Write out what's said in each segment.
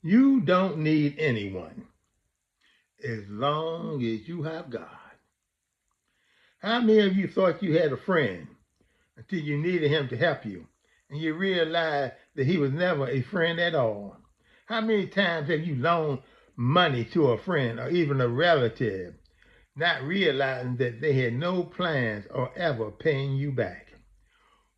You don't need anyone as long as you have God. How many of you thought you had a friend until you needed him to help you and you realized that he was never a friend at all? How many times have you loaned money to a friend or even a relative, not realizing that they had no plans or ever paying you back?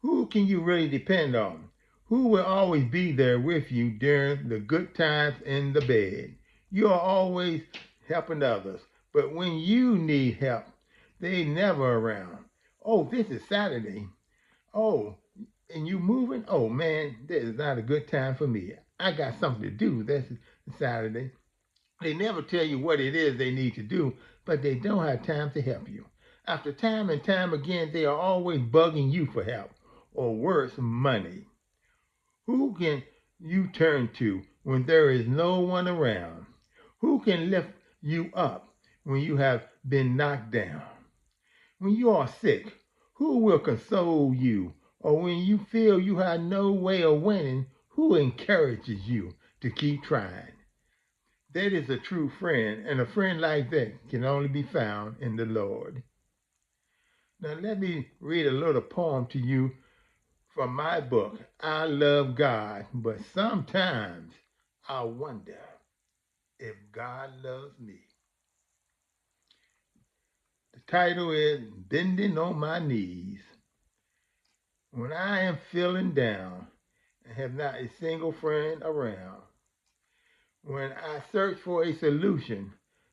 Who can you really depend on? Who will always be there with you during the good times in the bed? You are always helping others, but when you need help, they never around. Oh, this is Saturday. Oh, and you moving? Oh man, this is not a good time for me. I got something to do. That's Saturday. They never tell you what it is they need to do, but they don't have time to help you. After time and time again, they are always bugging you for help, or worse, money. Who can you turn to when there is no one around? Who can lift you up when you have been knocked down? When you are sick, who will console you? Or when you feel you have no way of winning, who encourages you to keep trying? That is a true friend, and a friend like that can only be found in the Lord. Now, let me read a little poem to you from my book, I Love God, but sometimes I wonder if God loves me. The title is Bending on My Knees. When I am feeling down and have not a single friend around, when I search for a solution,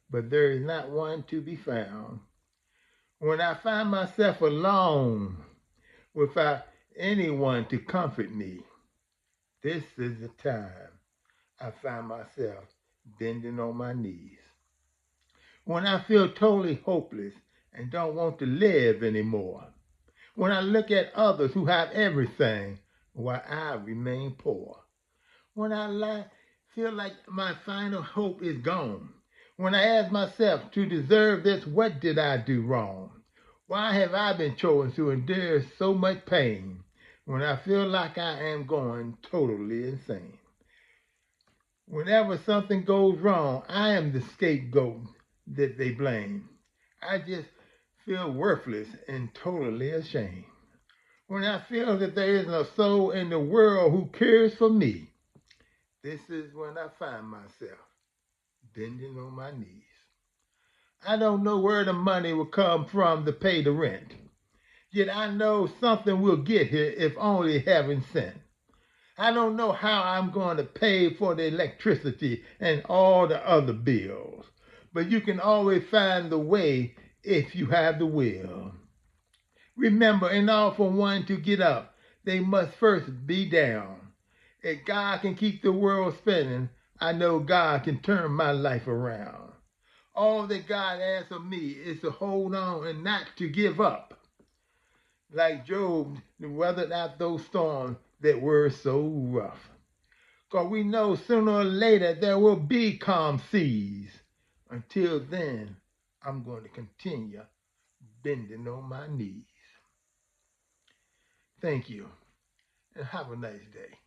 but there is not one to be found, when I find myself alone without anyone to comfort me, this is the time I find myself bending on my knees. When I feel totally hopeless and don't want to live anymore. When I look at others who have everything while I remain poor. When feel like my final hope is gone. When I ask myself, to deserve this, what did I do wrong? Why have I been chosen to endure so much pain when I feel like I am going totally insane? Whenever something goes wrong, I am the scapegoat that they blame. I just feel worthless and totally ashamed. When I feel that there isn't a soul in the world who cares for me, this is when I find myself bending on my knees. I don't know where the money will come from to pay the rent. Yet I know something will get here if only heaven sent. I don't know how I'm going to pay for the electricity and all the other bills. But you can always find the way if you have the will. Remember, in order for one to get up, they must first be down. If God can keep the world spinning, I know God can turn my life around. All that God asks of me is to hold on and not to give up. Like Job weathered out those storms that were so rough. Because we know sooner or later there will be calm seas. Until then, I'm going to continue bending on my knees. Thank you, and have a nice day.